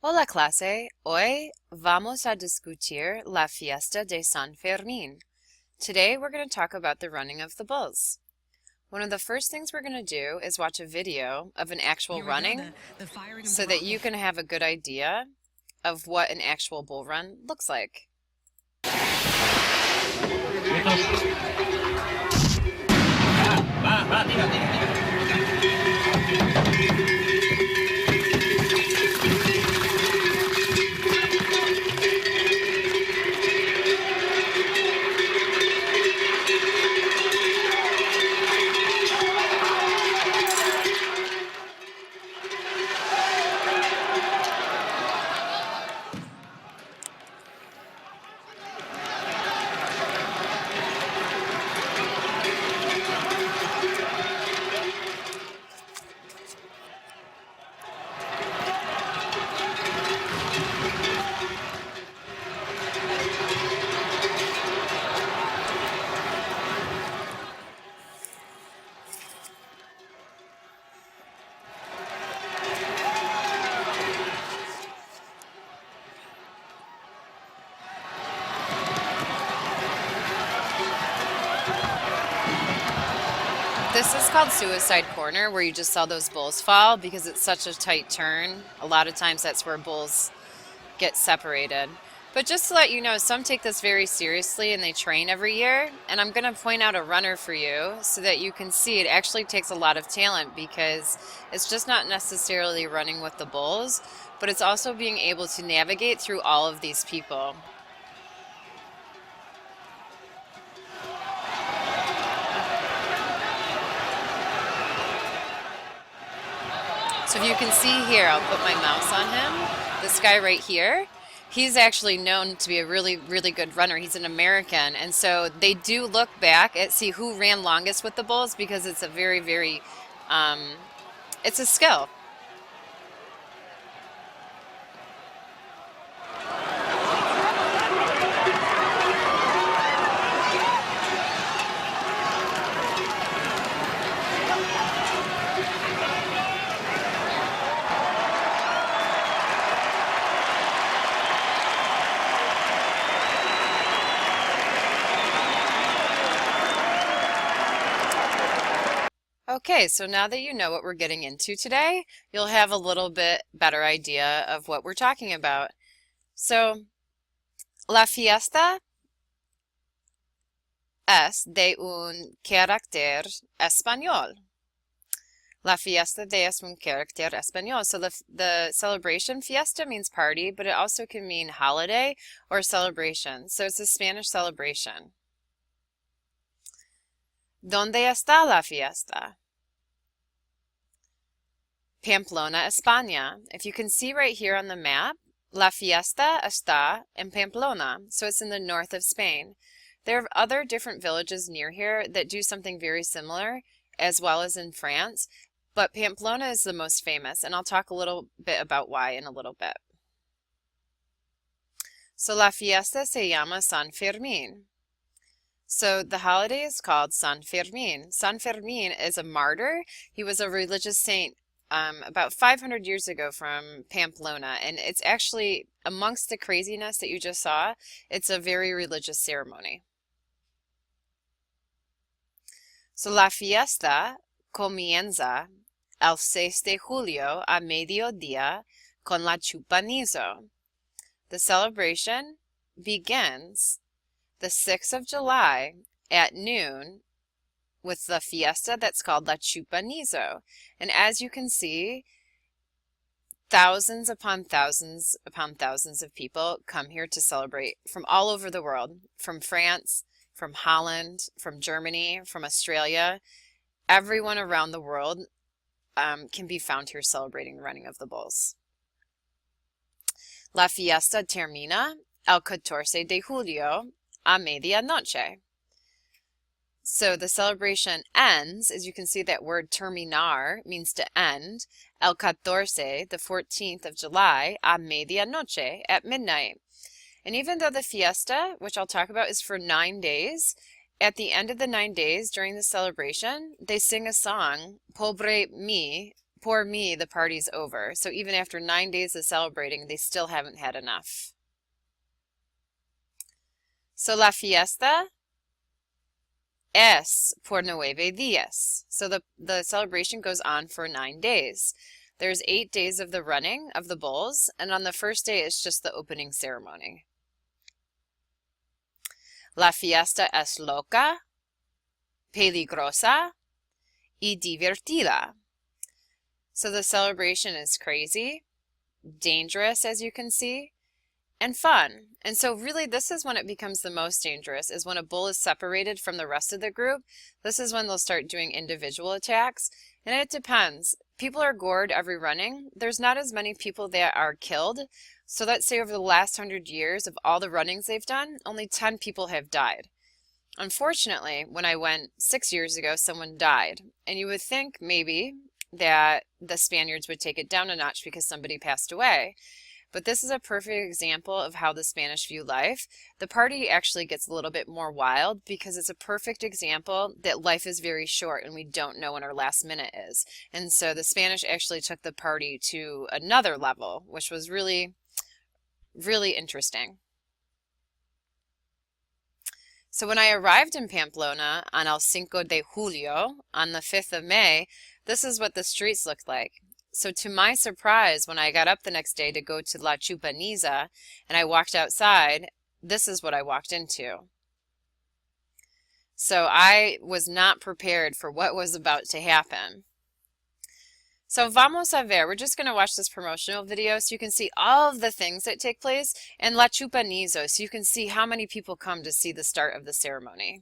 Hola clase, hoy vamos a discutir la fiesta de San Fermín. Today we're going to talk about the running of the bulls. One of the first things we're going to do is watch a video of an actual running so that you can have a good idea of what an actual bull run looks like. This is called Suicide Corner, where you just saw those bulls fall because it's such a tight turn. A lot of times that's where bulls get separated. But just to let you know, some take this very seriously and they train every year. And I'm going to point out a runner for you so that you can see it actually takes a lot of talent, because it's just not necessarily running with the bulls, but it's also being able to navigate through all of these people. So if you can see here, I'll put my mouse on him. This guy right here, he's actually known to be a really, really good runner. He's an American. And so they do look back at see who ran longest with the bulls, because it's a very, very, it's a skill. Okay, so now that you know what we're getting into today, you'll have a little bit better idea of what we're talking about. So, la fiesta es de un carácter español. La fiesta de es un carácter español. So the celebration, fiesta means party, but it also can mean holiday or celebration. So it's a Spanish celebration. ¿Dónde está la fiesta? Pamplona, España. If you can see right here on the map, La Fiesta está en Pamplona, so it's in the north of Spain. There are other different villages near here that do something very similar, as well as in France, but Pamplona is the most famous, and I'll talk a little bit about why in a little bit. So La Fiesta se llama San Fermín. So the holiday is called San Fermín. San Fermín is a martyr. He was a religious saint about 500 years ago from Pamplona, and it's actually, amongst the craziness that you just saw, it's a very religious ceremony. So la fiesta comienza el 6 de julio a mediodía con la chupanizo. The celebration begins the 6th of July at noon with the fiesta that's called La Chupanizo. And as you can see, thousands upon thousands upon thousands of people come here to celebrate from all over the world, from France, from Holland, from Germany, from Australia. Everyone around the world can be found here celebrating the running of the bulls. La fiesta termina el 14 de julio a medianoche. So the celebration ends, as you can see that word terminar means to end, el 14, the 14th of July, a medianoche, at midnight. And even though the fiesta, which I'll talk about, is for 9 days, at the end of the 9 days during the celebration, they sing a song, poor me, the party's over. So even after 9 days of celebrating, they still haven't had enough. So la fiesta es por 9 días. So the celebration goes on for 9 days. There's 8 days of the running of the bulls, and on the first day it's just the opening ceremony. La fiesta es loca, peligrosa y divertida. So the celebration is crazy, dangerous, as you can see, and fun. And so really this is when it becomes the most dangerous, is when a bull is separated from the rest of the group. This is when they'll start doing individual attacks. And it depends. People are gored every running. There's not as many people that are killed. So let's say over the last 100 years of all the runnings they've done, only 10 people have died. Unfortunately, when I went 6 years ago, someone died. And you would think maybe that the Spaniards would take it down a notch because somebody passed away. But this is a perfect example of how the Spanish view life. The party actually gets a little bit more wild because it's a perfect example that life is very short and we don't know when our last minute is. And so the Spanish actually took the party to another level, which was really, really interesting. So when I arrived in Pamplona on el 5 de Julio, on the 5th of May, this is what the streets looked like. So to my surprise, when I got up the next day to go to La Chupaniza and I walked outside, this is what I walked into. So I was not prepared for what was about to happen. So vamos a ver, we're just going to watch this promotional video so you can see all of the things that take place in La Chupanizo, so you can see how many people come to see the start of the ceremony.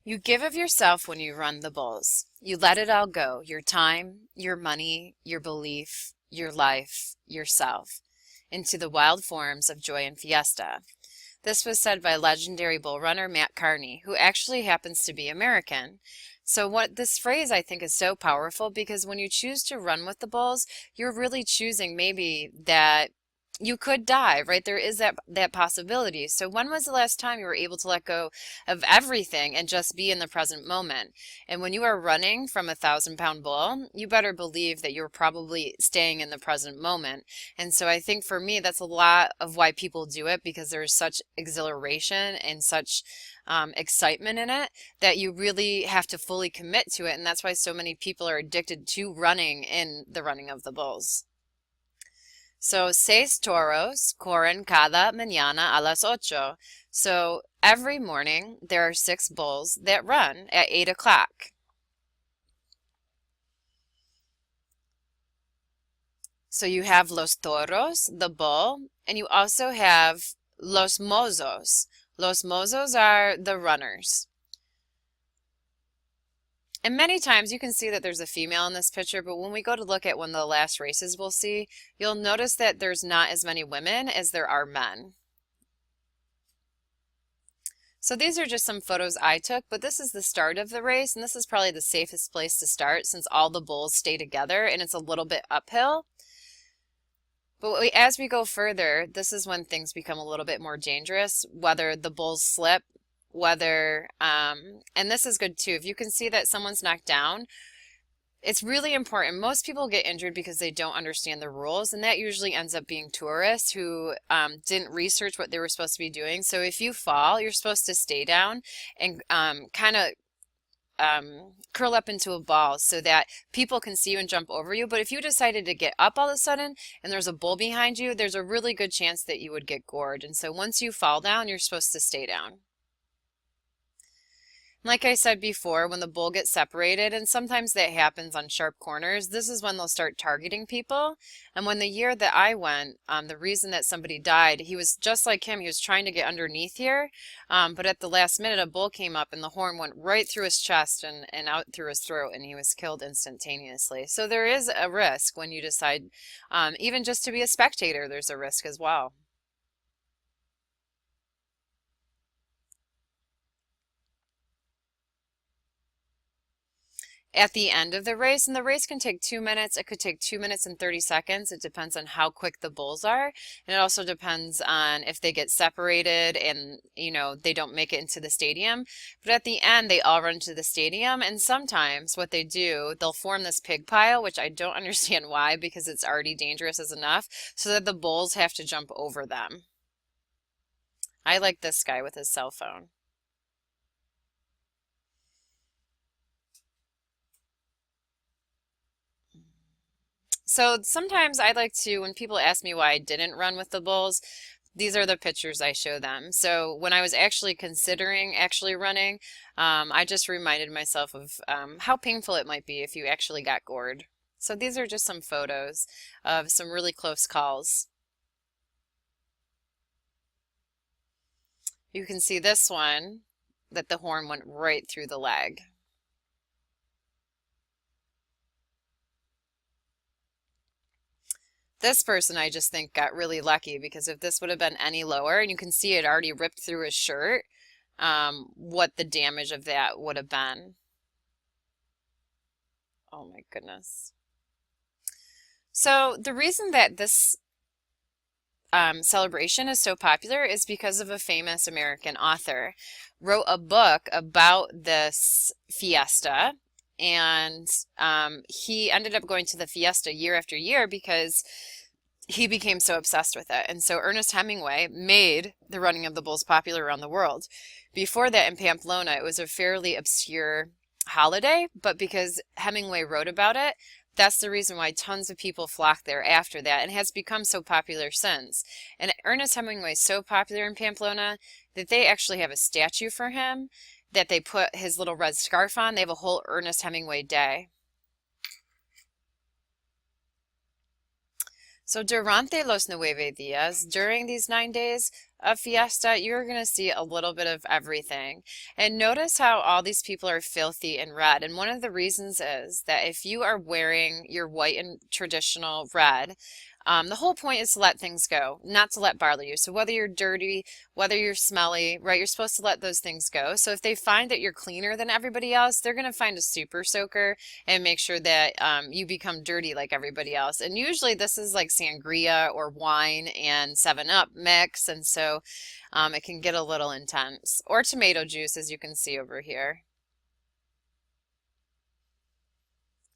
You give of yourself when you run the bulls. You let it all go, your time, your money, your belief, your life, yourself, into the wild forms of joy and fiesta. This was said by legendary bull runner Matt Carney, who actually happens to be American. So what this phrase I think is so powerful, because when you choose to run with the bulls, you're really choosing maybe that you could die, right? There is that possibility. So when was the last time you were able to let go of everything and just be in the present moment? And when you are running from a 1,000-pound bull, you better believe that you're probably staying in the present moment. And so I think for me, that's a lot of why people do it, because there's such exhilaration and such excitement in it that you really have to fully commit to it. And that's why so many people are addicted to running in the running of the bulls. So, 6 toros corren cada mañana a las 8. So, every morning there are 6 bulls that run at 8 o'clock. So, you have los toros, the bull, and you also have los mozos. Los mozos are the runners. And many times you can see that there's a female in this picture, but when we go to look at one of the last races we'll see, you'll notice that there's not as many women as there are men. So these are just some photos I took, but this is the start of the race, and this is probably the safest place to start since all the bulls stay together and it's a little bit uphill. But as we go further, this is when things become a little bit more dangerous, whether the bulls slip, whether, and this is good too, if you can see that someone's knocked down, it's really important. Most people get injured because they don't understand the rules, and that usually ends up being tourists who didn't research what they were supposed to be doing. So if you fall, you're supposed to stay down and kind of curl up into a ball so that people can see you and jump over you. But if you decided to get up all of a sudden and there's a bull behind you, there's a really good chance that you would get gored. And so once you fall down, you're supposed to stay down. Like I said before, when the bull gets separated, and sometimes that happens on sharp corners, this is when they'll start targeting people. And when the year that I went, the reason that somebody died, he was just like him. He was trying to get underneath here, but at the last minute, a bull came up and the horn went right through his chest and out through his throat, and he was killed instantaneously. So there is a risk when you decide, even just to be a spectator, there's a risk as well. At the end of the race, and the race can take 2 minutes, it could take 2 minutes and 30 seconds. It depends on how quick the bulls are, and it also depends on if they get separated and, you know, they don't make it into the stadium. But at the end, they all run to the stadium, and sometimes what they do, they'll form this pig pile, which I don't understand why, because it's already dangerous as enough, so that the bulls have to jump over them. I like this guy with his cell phone. So sometimes I like to, when people ask me why I didn't run with the bulls, these are the pictures I show them. So when I was actually considering running, I just reminded myself of how painful it might be if you actually got gored. So these are just some photos of some really close calls. You can see this one, that the horn went right through the leg. This person, I just think, got really lucky, because if this would have been any lower, and you can see it already ripped through his shirt, what the damage of that would have been. Oh my goodness. So the reason that this celebration is so popular is because of a famous American author wrote a book about this fiesta, and he ended up going to the fiesta year after year because he became so obsessed with it. And so Ernest Hemingway made the running of the bulls popular around the world. Before that, in Pamplona, it was a fairly obscure holiday, but because Hemingway wrote about it, that's the reason why tons of people flock there after that, and has become so popular since. And Ernest Hemingway is so popular in Pamplona that they actually have a statue for him that they put his little red scarf on. They have a whole Ernest Hemingway day. So durante los 9 días, during these 9 days of fiesta, you're going to see a little bit of everything. And notice how all these people are filthy and red. And one of the reasons is that if you are wearing your white and traditional red, The whole point is to let things go, not to let bother you. So whether you're dirty, whether you're smelly, right, you're supposed to let those things go. So if they find that you're cleaner than everybody else, they're going to find a super soaker and make sure that you become dirty like everybody else. And usually this is like sangria or wine and 7-Up mix. And so it can get a little intense. Or tomato juice, as you can see over here.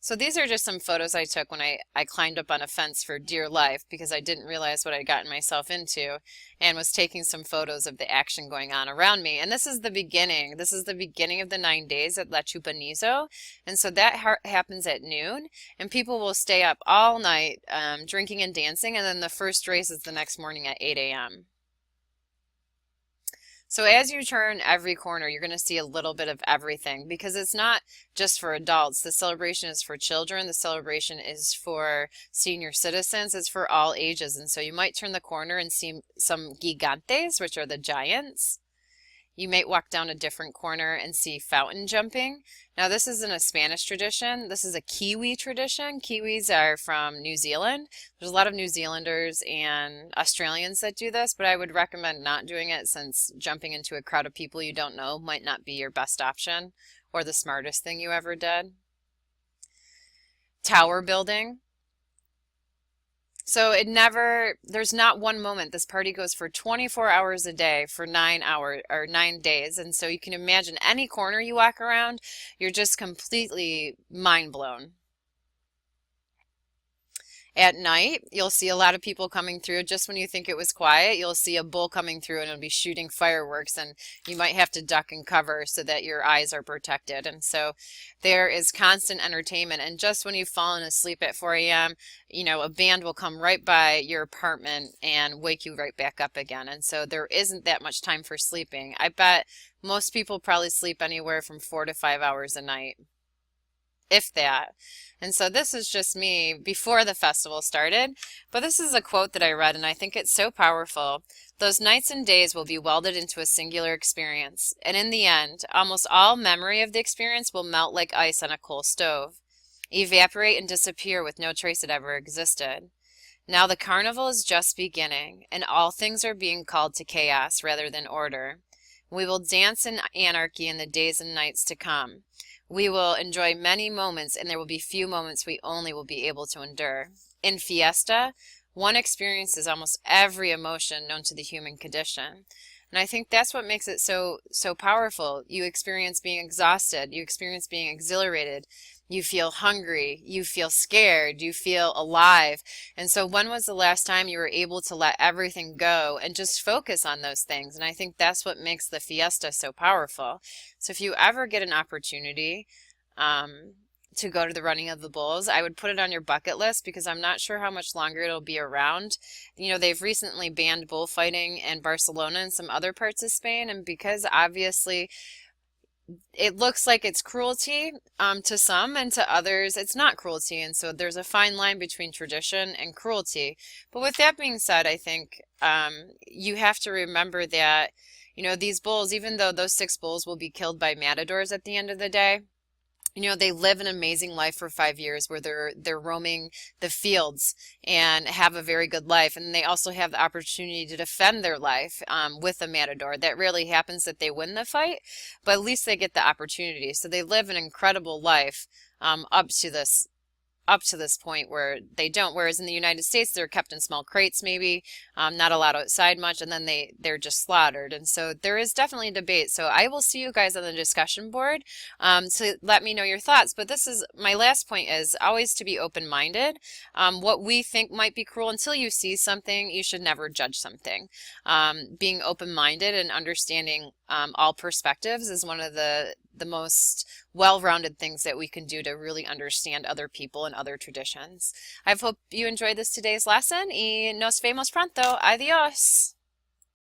So these are just some photos I took when I climbed up on a fence for dear life because I didn't realize what I'd gotten myself into and was taking some photos of the action going on around me. And this is the beginning. This is the beginning of the 9 days at La Chupanizo. And so that happens at noon and people will stay up all night drinking and dancing. And then the first race is the next morning at 8 a.m. So as you turn every corner, you're going to see a little bit of everything because it's not just for adults. The celebration is for children. The celebration is for senior citizens. It's for all ages. And so you might turn the corner and see some gigantes, which are the giants. You might walk down a different corner and see fountain jumping. Now this isn't a Spanish tradition. This is a Kiwi tradition. Kiwis are from New Zealand. There's a lot of New Zealanders and Australians that do this, but I would recommend not doing it since jumping into a crowd of people you don't know might not be your best option or the smartest thing you ever did. Tower building. So there's not one moment. This party goes for 24 hours a day for 9 hours or 9 days. And so you can imagine any corner you walk around, you're just completely mind blown. At night, you'll see a lot of people coming through. Just when you think it was quiet, you'll see a bull coming through and it'll be shooting fireworks and you might have to duck and cover so that your eyes are protected. And so there is constant entertainment. And just when you've fallen asleep at 4 a.m., you know, a band will come right by your apartment and wake you right back up again. And so there isn't that much time for sleeping. I bet most people probably sleep anywhere from 4 to 5 hours a night, if that. And so this is just me before the festival started, but this is a quote that I read and I think it's so powerful. Those nights and days will be welded into a singular experience, and in the end, almost all memory of the experience will melt like ice on a coal stove, evaporate and disappear with no trace it ever existed. Now the carnival is just beginning, and all things are being called to chaos rather than order. We will dance in anarchy in the days and nights to come. We will enjoy many moments, and there will be few moments we only will be able to endure. In Fiesta, one experiences almost every emotion known to the human condition. And I think that's what makes it so powerful. You experience being exhausted. You experience being exhilarated. You feel hungry. You feel scared. You feel alive. And so when was the last time you were able to let everything go and just focus on those things? And I think that's what makes the Fiesta so powerful. So if you ever get an opportunity to go to the running of the bulls, I would put it on your bucket list because I'm not sure how much longer it'll be around. You know, they've recently banned bullfighting in Barcelona and some other parts of Spain, and because obviously it looks like it's cruelty to some, and to others it's not cruelty, and so there's a fine line between tradition and cruelty. But with that being said, I think you have to remember that, you know, these bulls, even though those 6 bulls will be killed by matadors at the end of the day, you know, they live an amazing life for 5 years where they're roaming the fields and have a very good life. And they also have the opportunity to defend their life with a matador. That rarely happens that they win the fight, but at least they get the opportunity. So they live an incredible life up to this point where they don't. Whereas in the United States, they're kept in small crates, maybe not allowed outside much, and then they're just slaughtered. And so there is definitely a debate. So I will see you guys on the discussion board to let me know your thoughts. But this is my last point: is always to be open-minded. What we think might be cruel, until you see something, you should never judge something. Being open-minded and understanding all perspectives is one of the most well-rounded things that we can do to really understand other people and other traditions. I hope you enjoyed today's lesson y nos vemos pronto. Adiós.